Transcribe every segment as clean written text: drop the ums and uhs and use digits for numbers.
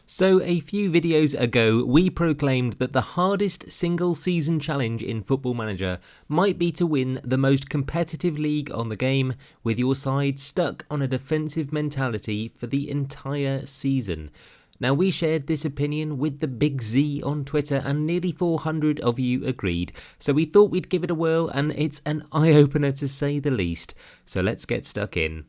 So a few videos ago, we proclaimed that the hardest single season challenge in Football Manager might be to win the most competitive league on the game with your side stuck on a defensive mentality for the entire season. Now, we shared this opinion with the Big Z on Twitter and nearly 400 of you agreed, so we thought we'd give it a whirl, and it's an eye-opener to say the least. So let's get stuck in.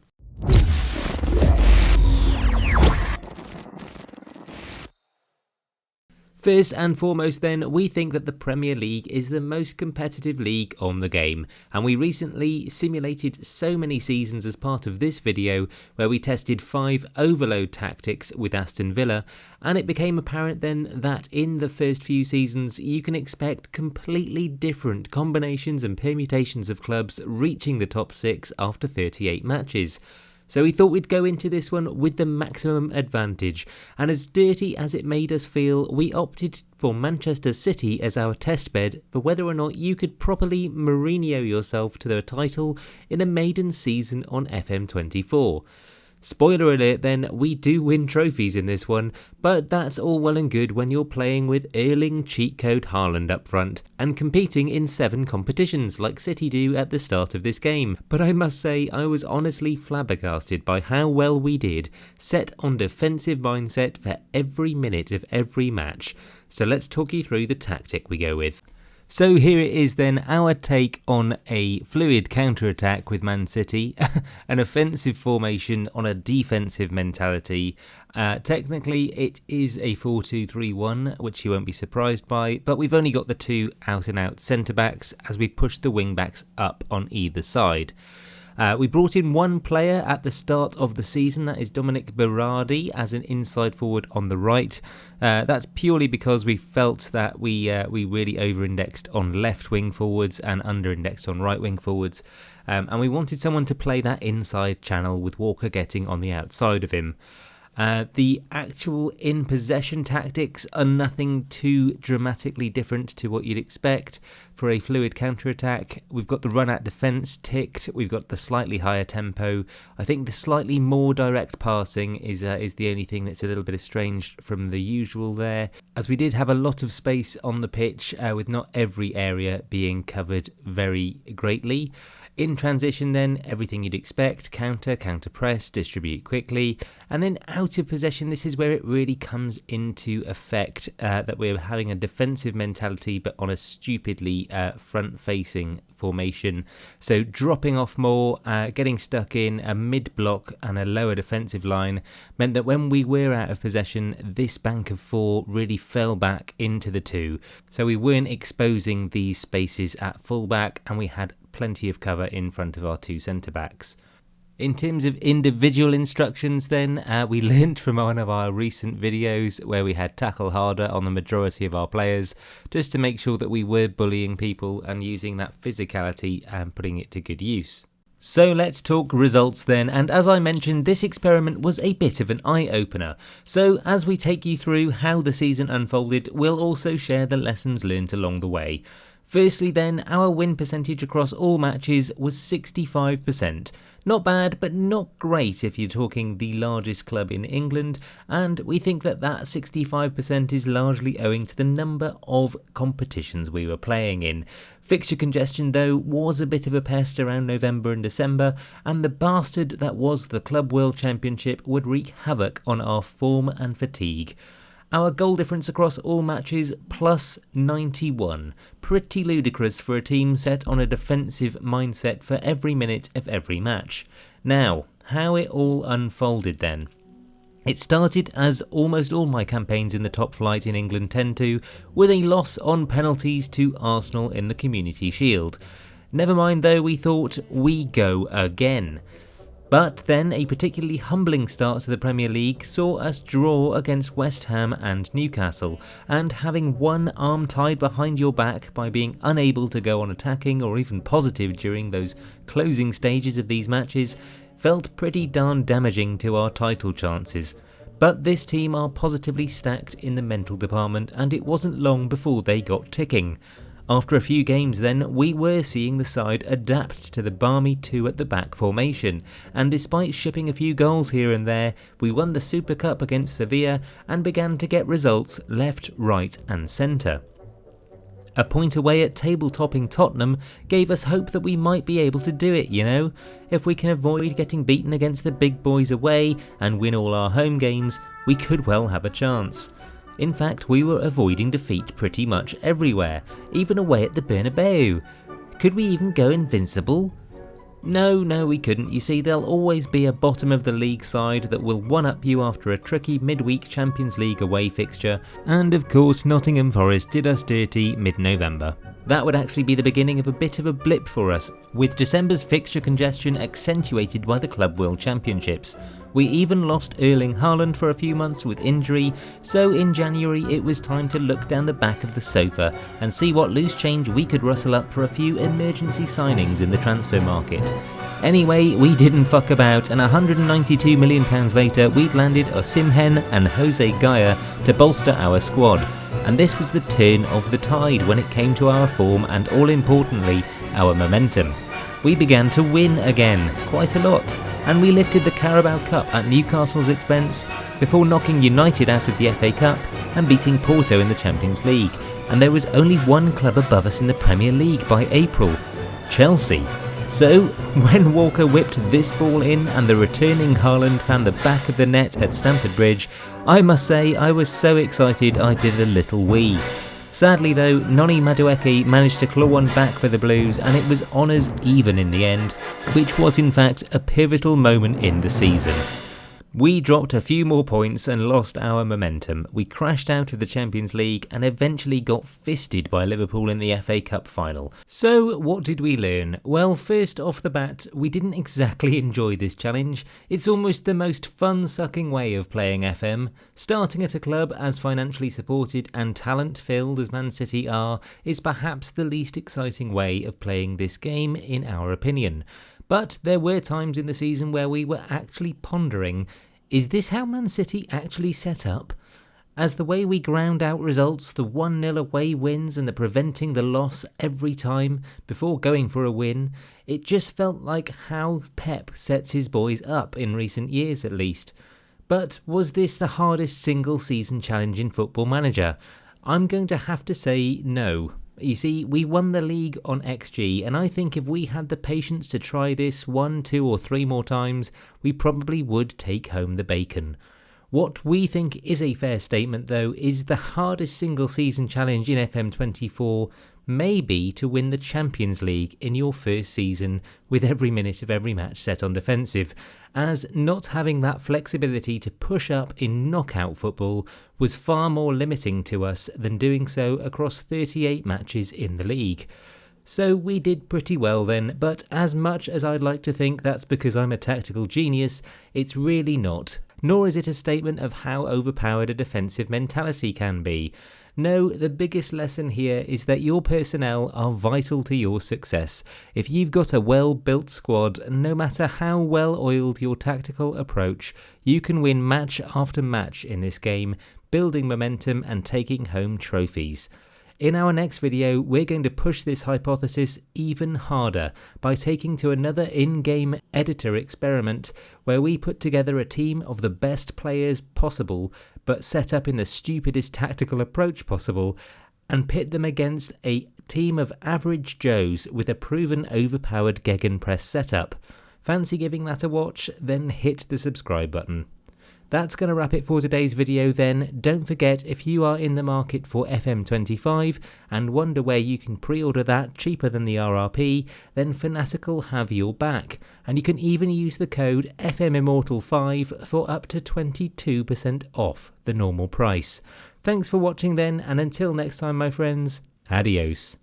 First and foremost then, we think that the Premier League is the most competitive league on the game, and we recently simulated so many seasons as part of this video where we tested 5 overload tactics with Aston Villa, and it became apparent then that in the first few seasons you can expect completely different combinations and permutations of clubs reaching the top 6 after 38 matches. So we thought we'd go into this one with the maximum advantage, and as dirty as it made us feel, we opted for Manchester City as our testbed for whether or not you could properly Mourinho yourself to the title in a maiden season on FM24. Spoiler alert then, we do win trophies in this one, but that's all well and good when you're playing with Erling cheat code Haaland up front and competing in 7 competitions like City do at the start of this game. But I must say, I was honestly flabbergasted by how well we did, set on defensive mindset for every minute of every match. So let's talk you through the tactic we go with. So here it is then, our take on a fluid counter-attack with Man City, an offensive formation on a defensive mentality. Technically it is a 4-2-3-1, which you won't be surprised by, but we've only got the 2 out-and-out centre-backs as we've pushed the wing-backs up on either side. We brought in one player at the start of the season, that is Dominic Berardi, as an inside forward on the right. That's purely because we felt that we really over-indexed on left wing forwards and under-indexed on right wing forwards. And we wanted someone to play that inside channel with Walker getting on the outside of him. The actual in-possession tactics are nothing too dramatically different to what you'd expect for a fluid counter-attack. We've got the run-at defence ticked, we've got the slightly higher tempo. I think the slightly more direct passing is the only thing that's a little bit estranged from the usual there, as we did have a lot of space on the pitch with not every area being covered very greatly. In transition then, everything you'd expect: counter press, distribute quickly, and then out of possession, this is where it really comes into effect, that we're having a defensive mentality but on a stupidly front-facing formation. So dropping off more, getting stuck in a mid-block and a lower defensive line meant that when we were out of possession, this bank of 4 really fell back into the 2. So we weren't exposing these spaces at fullback, and we had plenty of cover in front of our 2 centre-backs. In terms of individual instructions then, we learnt from one of our recent videos where we had tackle harder on the majority of our players, just to make sure that we were bullying people and using that physicality and putting it to good use. So let's talk results then, and as I mentioned, this experiment was a bit of an eye-opener. So as we take you through how the season unfolded, we'll also share the lessons learnt along the way. Firstly then, our win percentage across all matches was 65%. Not bad, but not great if you're talking the largest club in England, and we think that 65% is largely owing to the number of competitions we were playing in. Fixture congestion though was a bit of a pest around November and December, and the bastard that was the Club World Championship would wreak havoc on our form and fatigue. Our goal difference across all matches, plus 91. Pretty ludicrous for a team set on a defensive mindset for every minute of every match. Now, how it all unfolded then. It started, as almost all my campaigns in the top flight in England tend to, with a loss on penalties to Arsenal in the Community Shield. Never mind though, we thought, we go again. But then a particularly humbling start to the Premier League saw us draw against West Ham and Newcastle, and having one arm tied behind your back by being unable to go on attacking or even positive during those closing stages of these matches felt pretty darn damaging to our title chances. But this team are positively stacked in the mental department, and it wasn't long before they got ticking. After a few games then, we were seeing the side adapt to the balmy 2 at the back formation, and despite shipping a few goals here and there, we won the Super Cup against Sevilla and began to get results left, right and centre. A point away at table-topping Tottenham gave us hope that we might be able to do it, you know. If we can avoid getting beaten against the big boys away and win all our home games, we could well have a chance. In fact, we were avoiding defeat pretty much everywhere, even away at the Bernabeu. Could we even go invincible? No, we couldn't. You see, there'll always be a bottom of the league side that will one-up you after a tricky midweek Champions League away fixture, and of course Nottingham Forest did us dirty mid-November. That would actually be the beginning of a bit of a blip for us, with December's fixture congestion accentuated by the Club World Championships. We even lost Erling Haaland for a few months with injury, so in January it was time to look down the back of the sofa and see what loose change we could rustle up for a few emergency signings in the transfer market. Anyway, we didn't fuck about, and £192 million later we'd landed Osimhen and Jose Gaya to bolster our squad. And this was the turn of the tide when it came to our form and, all importantly, our momentum. We began to win again, quite a lot, and we lifted the Carabao Cup at Newcastle's expense before knocking United out of the FA Cup and beating Porto in the Champions League. And there was only one club above us in the Premier League by April, Chelsea. So, when Walker whipped this ball in and the returning Haaland found the back of the net at Stamford Bridge, I must say I was so excited I did a little wee. Sadly though, Noni Madueke managed to claw one back for the Blues and it was honours even in the end, which was in fact a pivotal moment in the season. We dropped a few more points and lost our momentum. We crashed out of the Champions League and eventually got fisted by Liverpool in the FA Cup final. So what did we learn? Well, first off the bat, we didn't exactly enjoy this challenge. It's almost the most fun-sucking way of playing FM. Starting at a club as financially supported and talent-filled as Man City are is perhaps the least exciting way of playing this game in our opinion. But there were times in the season where we were actually pondering, is this how Man City actually set up? As the way we ground out results, the 1-0 away wins and the preventing the loss every time before going for a win, it just felt like how Pep sets his boys up in recent years at least. But was this the hardest single season challenge in Football Manager? I'm going to have to say no. You see, we won the league on XG, and I think if we had the patience to try this 1, 2 or 3 more times, we probably would take home the bacon. What we think is a fair statement though is the hardest single season challenge in FM24 may be to win the Champions League in your first season with every minute of every match set on defensive, as not having that flexibility to push up in knockout football was far more limiting to us than doing so across 38 matches in the league. So we did pretty well then, but as much as I'd like to think that's because I'm a tactical genius, it's really not. Nor is it a statement of how overpowered a defensive mentality can be. No, the biggest lesson here is that your personnel are vital to your success. If you've got a well-built squad, no matter how well-oiled your tactical approach, you can win match after match in this game, building momentum and taking home trophies. In our next video, we're going to push this hypothesis even harder by taking to another in-game editor experiment where we put together a team of the best players possible but set up in the stupidest tactical approach possible and pit them against a team of average Joes with a proven overpowered gegenpress setup. Fancy giving that a watch? Then hit the subscribe button. That's going to wrap it for today's video then. Don't forget, if you are in the market for FM25 and wonder where you can pre-order that cheaper than the RRP, then Fanatical have your back. And you can even use the code FMImmortal5 for up to 22% off the normal price. Thanks for watching then, and until next time my friends, adios.